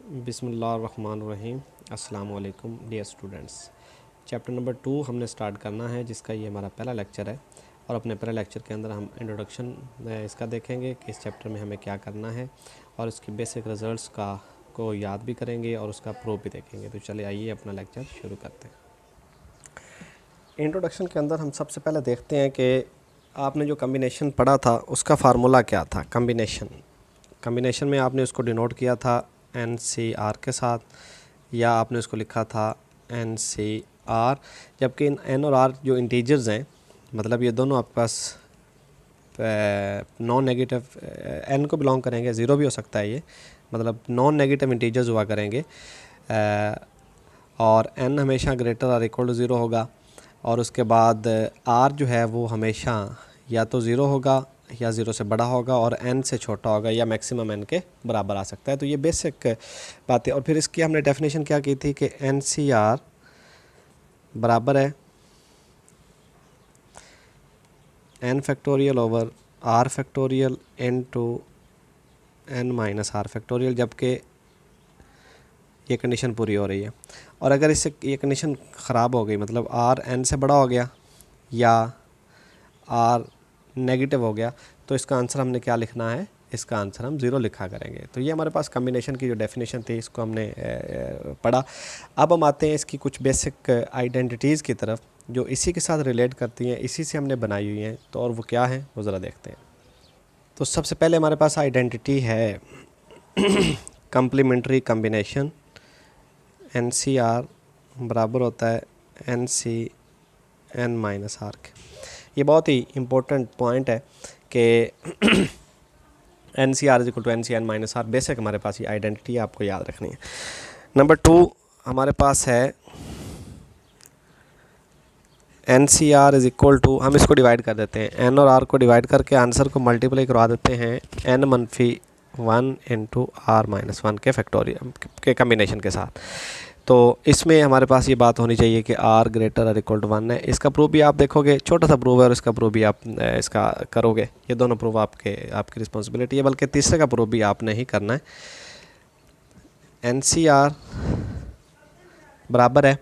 बिस्मिल्लाहिर्रहमानिर्रहीम। अस्सलाम वालेकुम डियर स्टूडेंट्स। चैप्टर नंबर 2 हमने स्टार्ट करना है, जिसका ये हमारा पहला लेक्चर है। और अपने पहले लेक्चर के अंदर हम इंट्रोडक्शन इसका देखेंगे कि इस चैप्टर में हमें क्या करना है, और इसकी बेसिक रिजल्ट्स को याद भी करेंगे और उसका प्रूफ भी देखेंगे। तो चले आइए अपना लेक्चर शुरू करते हैं। इंट्रोडक्शन के अंदर हम सबसे पहले देखते हैं कि आपने जो कम्बिनेशन पढ़ा था उसका फार्मूला क्या था। कम्बिनेशन में आपने उसको डिनोट किया था NCR के साथ, या आपने उसको लिखा था NCR, जबकि इन N और R जो इंटीजर्स हैं, मतलब ये दोनों आपके पास नॉन नेगेटिव N को बिलोंग करेंगे, ज़ीरो भी हो सकता है ये, मतलब नॉन नेगेटिव इंटीजर्स हुआ करेंगे, और N हमेशा ग्रेटर और इक्वल टू ज़ीरो होगा। और उसके बाद R जो है वो हमेशा या तो ज़ीरो होगा या ज़ीरो से बड़ा होगा, और N से छोटा होगा, या मैक्सिमम N के बराबर आ सकता है। तो ये बेसिक बात है। और फिर इसकी हमने डेफिनेशन क्या की थी कि NCR बराबर है N factorial over R factorial into N minus R factorial, जबकि ये कंडीशन पूरी हो रही है। और अगर इससे ये कंडीशन ख़राब हो गई, मतलब R N से बड़ा हो गया या R नेगेटिव हो गया, तो इसका आंसर हमने क्या लिखना है, इसका आंसर हम ज़ीरो लिखा करेंगे। तो ये हमारे पास कम्बिनेशन की जो डेफिनेशन थी, इसको हमने पढ़ा। अब हम आते हैं इसकी कुछ बेसिक आइडेंटिटीज़ की तरफ, जो इसी के साथ रिलेट करती हैं, इसी से हमने बनाई हुई हैं। तो और वो क्या है वो ज़रा देखते हैं। तो सबसे पहले हमारे पास आइडेंटिटी है कम्प्लीमेंट्री कम्बिनेशन। NCR बराबर होता है NCN माइनस R के। ये बहुत ही इम्पोर्टेंट पॉइंट है कि NCR is equal to NCN minus R। Basic हमारे पास ये आइडेंटिटी आपको याद रखनी है। नंबर 2 हमारे पास है NCR इज इक्वल टू, हम इसको डिवाइड कर देते हैं, N और R को डिवाइड करके आंसर को मल्टीप्लाई करवा देते हैं N-1 इंटू R माइनस 1 के फैक्टोरियल के कम्बिनेशन के साथ। तो इसमें हमारे पास ये बात होनी चाहिए कि R ग्रेटर और इक्वल टू 1 है। इसका प्रूफ भी आप देखोगे, छोटा सा प्रूफ है, और इसका प्रूफ भी आप इसका करोगे। ये दोनों प्रूफ आपकी रिस्पॉन्सिबिलिटी है, बल्कि तीसरे का प्रूफ भी आपने ही करना है। NCR बराबर है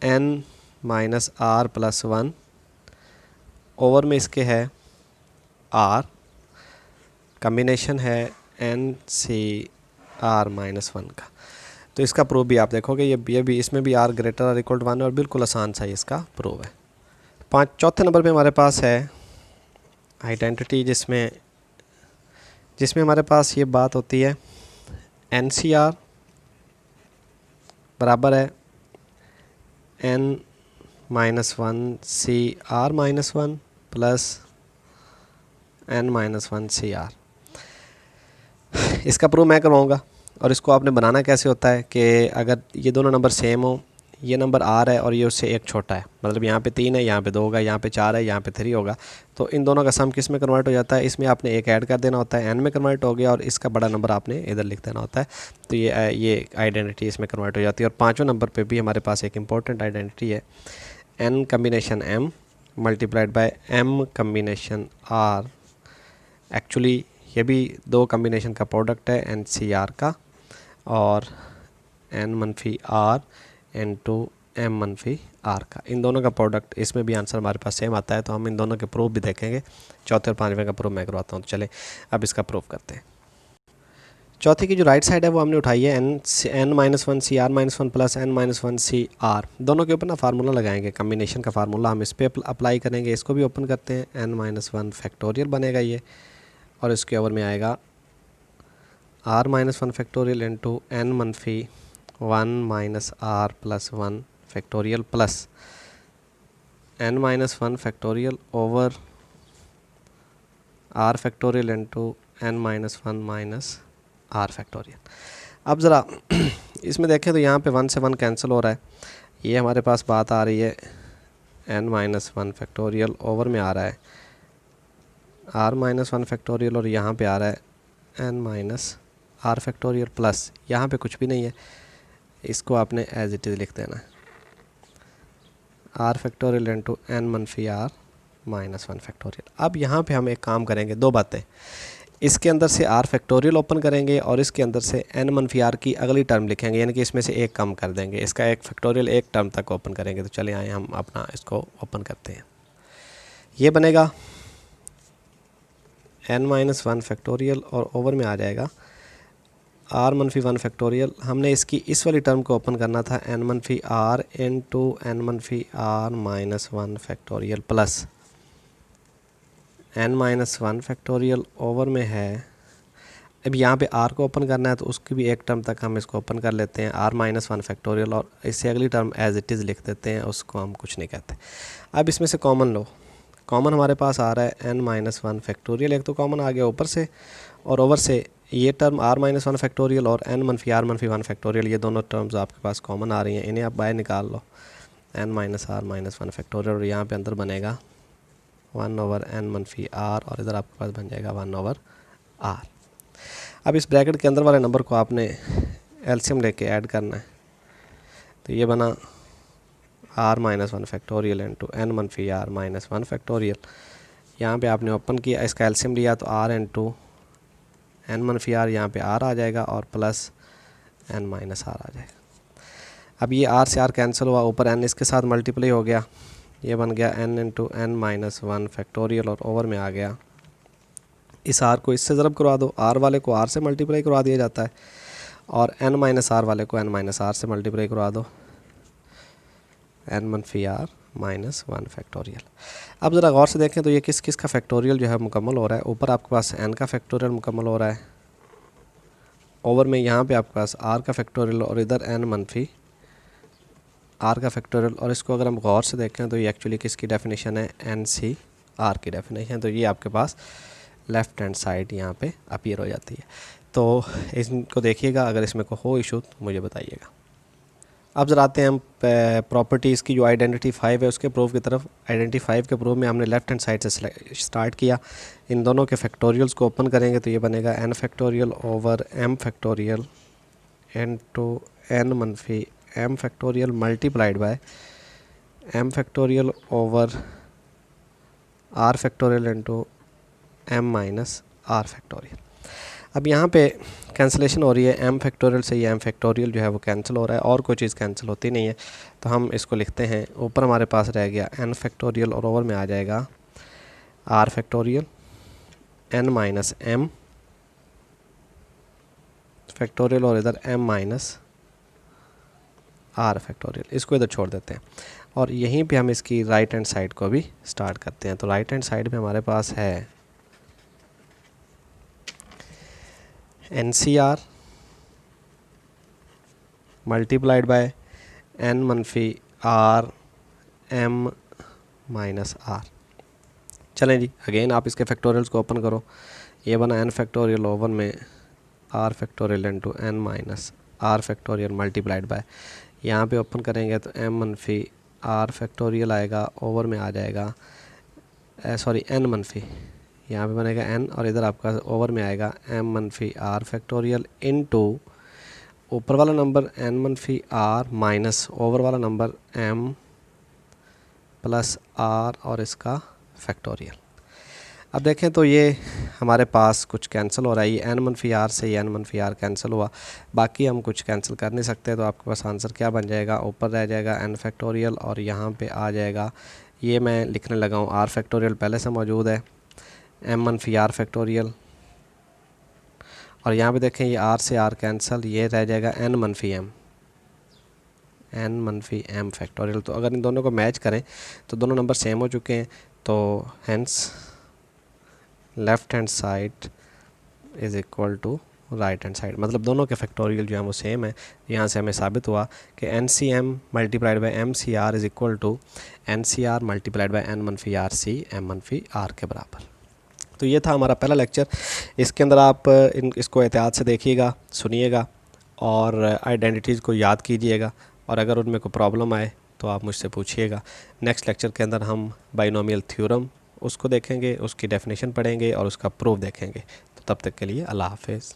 N minus R plus 1 over में इसके है R, कम्बिनेशन है NCR माइनस 1 का। तो इसका प्रूफ भी आप देखोगे, ये भी, इसमें भी R ग्रेटर और इक्वल टू 1 है, और बिल्कुल आसान सा इसका प्रूफ है। चौथे नंबर पे हमारे पास है आइडेंटिटी, जिसमें हमारे पास ये बात होती है NCR बराबर है N minus 1 CR minus 1 plus N minus 1 CR। इसका प्रूफ मैं करवाऊँगा। और इसको आपने बनाना कैसे होता है कि अगर ये दोनों नंबर सेम हो, ये नंबर R है और ये उससे एक छोटा है, मतलब यहाँ पे 3 है, यहाँ पे 2 होगा, यहाँ पे 4 है, यहाँ पे 3 होगा, तो इन दोनों का सम किस में कन्वर्ट हो जाता है, इसमें आपने एक ऐड कर देना होता है, N में कन्वर्ट हो गया, और इसका बड़ा नंबर आपने इधर लिख देना होता है। तो ये आइडेंटिटी इसमें कन्वर्ट हो जाती है। और पाँचवें नंबर पर भी हमारे पास एक इंपॉर्टेंट आइडेंटिटी है N combination M multiplied by M combination R। Actually ये भी दो कम्बिनेशन का प्रोडक्ट है NCR का, और N-R इंटू M-R का, इन दोनों का प्रोडक्ट। इसमें भी आंसर हमारे पास सेम आता है, तो हम इन दोनों के प्रूफ भी देखेंगे। चौथे और पाँचवें का प्रूफ मैं करवाता हूँ। तो चले अब इसका प्रूफ करते हैं। चौथे की जो राइट साइड है वो हमने उठाई है N-1 CR minus 1 plus N-1 CR। दोनों के ऊपर ना फार्मूला लगाएंगे, कम्बिनेशन का फार्मूला हम इस पर अप्लाई करेंगे। इसको भी ओपन करते हैं, N-1 फैक्टोरियल बनेगा ये, और इसके ओवर में आएगा R minus 1 factorial into N-1 minus R plus 1 factorial plus N-1 factorial over R factorial into N-1 minus R factorial. अब ज़रा इसमें देखें तो यहाँ पे 1 से 1 कैंसिल हो रहा है। ये हमारे पास बात आ रही है N-1 फैक्टोरियल ओवर में आ रहा है R-1 फैक्टोरियल, और यहाँ पे आ रहा है N-R फैक्टोरियल प्लस, यहाँ पे कुछ भी नहीं है, इसको आपने एज इट इज़ लिख देना है R factorial into N-R minus 1 factorial. अब यहाँ पे हम एक काम करेंगे, दो बातें। इसके अंदर से आर फैक्टोरियल ओपन करेंगे और इसके अंदर से n मनफी आर की अगली टर्म लिखेंगे, यानी कि इसमें से एक कम कर देंगे। इसका एक फैक्टोरियल एक टर्म तक ओपन करेंगे। तो चलिए आए हम अपना इसको ओपन करते हैं। ये बनेगा n-1 फैक्टोरियल और ओवर में आ जाएगा r-1 फैक्टोरियल। हमने इसकी इस वाली टर्म को ओपन करना था n-r into n-r-1 factorial plus n-1 factorial over में है। अब यहाँ पे r को ओपन करना है तो उसकी भी एक टर्म तक हम इसको ओपन कर लेते हैं r-1 फैक्टोरियल, और इससे अगली टर्म एज इट इज़ लिख देते हैं, उसको हम कुछ नहीं कहते। अब इसमें से कॉमन लो, कॉमन हमारे पास आ रहा है n-1 फैक्टोरियल, एक तो कॉमन आ गया ऊपर से, और ओवर से ये टर्म r-1 फैक्टोरियल और n-r-1 फैक्टोरियल, ये दोनों टर्म्स आपके पास कॉमन आ रही हैं, इन्हें आप बाहर निकाल लो n-r-1 फैक्टोरियल, और यहाँ पे अंदर बनेगा 1/n-r, और इधर आपके पास बन जाएगा 1/r। अब इस ब्रैकेट के अंदर वाले नंबर को आपने एलसीएम लेके ऐड करना है। तो ये बना r-1 factorial into n-r-1 factorial. यहाँ पे आपने ओपन किया, इसका एलसीएम लिया तो r इंटू n-r, यहाँ पे r आ जाएगा और प्लस n-r आ जाएगा। अब ये r से r कैंसिल हुआ, ऊपर n इसके साथ मल्टीप्लाई हो गया, ये बन गया n इंटू n-1 फैक्टोरियल, और ओवर में आ गया इस r को इससे ज़रब करवा दो, r वाले को r से मल्टीप्लाई करवा दिया जाता है, और n-r वाले को n-r से मल्टीप्लाई करवा दो, n-r-1 फैक्टोरियल। अब ज़रा गौर से देखें तो ये किस किस का फैक्टोरियल जो है मुकम्मल हो रहा है। ऊपर आपके पास n का फैक्टोरियल मुकम्मल हो रहा है, ओवर में यहाँ पे आपके पास r का फैक्टोरियल, और इधर n-r का फैक्टोरियल। और इसको अगर हम गौर से देखें तो ये एक्चुअली किसकी डेफिनेशन है, NCR की डेफिनेशन। तो ये आपके पास लेफ़्ट हैंड साइड यहाँ पे अपीयर हो जाती है। तो इसको देखिएगा, अगर इसमें को हो इशू तो मुझे बताइएगा। अब ज़रा आते हैं हम प्रॉपर्टीज़ की जो आइडेंटिटी 5 है उसके प्रूफ की तरफ। आइडेंटिटी 5 के प्रूफ में हमने लेफ़्ट हैंड साइड से स्टार्ट किया। इन दोनों के फैक्टोरियल्स को ओपन करेंगे तो ये बनेगा n factorial over m factorial into n-m factorial multiplied by m factorial over r factorial into m-r factorial. अब यहाँ पे कैंसिलेशन हो रही है, m फैक्टोरियल से ये m फैक्टोरियल जो है वो कैंसिल हो रहा है, और कोई चीज़ कैंसिल होती नहीं है। तो हम इसको लिखते हैं, ऊपर हमारे पास रह गया n फैक्टोरियल और ओवर में आ जाएगा r फैक्टोरियल n-m फैक्टोरियल, और इधर m-r फैक्टोरियल। इसको इधर छोड़ देते हैं और यहीं पे हम इसकी राइट हैंड साइड को भी स्टार्ट करते हैं। तो राइट हैंड साइड में हमारे पास है NCR multiplied by n-r m-r। चलें जी, अगेन आप इसके फैक्टोरियल्स को ओपन करो। ये बना n फैक्टोरियल ओवर में r factorial into n-r factorial multiplied by, यहाँ पे ओपन करेंगे तो m-r फैक्टोरियल आएगा, ओवर में आ जाएगा सॉरी n-, यहाँ पे बनेगा n, और इधर आपका ओवर में आएगा m-r फैक्टोरियल इनटू ऊपर वाला नंबर n-r माइनस ओवर वाला नंबर m प्लस r और इसका फैक्टोरियल। अब देखें तो ये हमारे पास कुछ कैंसिल हो रहा है, ये n-r से ये n-r कैंसिल हुआ, बाकी हम कुछ कैंसिल कर नहीं सकते। तो आपके पास आंसर क्या बन जाएगा, ऊपर रह जाएगा n फैक्टोरियल और यहाँ पे आ जाएगा, ये मैं लिखने लगा हूँ r फैक्टोरियल पहले से मौजूद है, m-r फैक्टोरियल, और यहाँ पे देखें ये r से r कैंसिल, ये रह जाएगा n-m फैक्टोरियल। तो अगर इन दोनों को मैच करें तो दोनों नंबर सेम हो चुके हैं, तो hence left hand side is equal to right hand side, मतलब दोनों के फैक्टोरियल जो है वो सेम है। यहाँ से हमें साबित हुआ कि NCM multiplied by MCR is equal to NCR multiplied by n-r m-r के बराबर। तो ये था हमारा पहला लेक्चर। इसके अंदर आप इसको एहतियात से देखिएगा, सुनिएगा और आइडेंटिटीज़ को याद कीजिएगा, और अगर उनमें कोई प्रॉब्लम आए तो आप मुझसे पूछिएगा। नेक्स्ट लेक्चर के अंदर हम बाइनोमियल थ्योरम उसको देखेंगे, उसकी डेफिनेशन पढ़ेंगे और उसका प्रूफ देखेंगे। तो तब तक के लिए अल्लाह हाफ़िज़।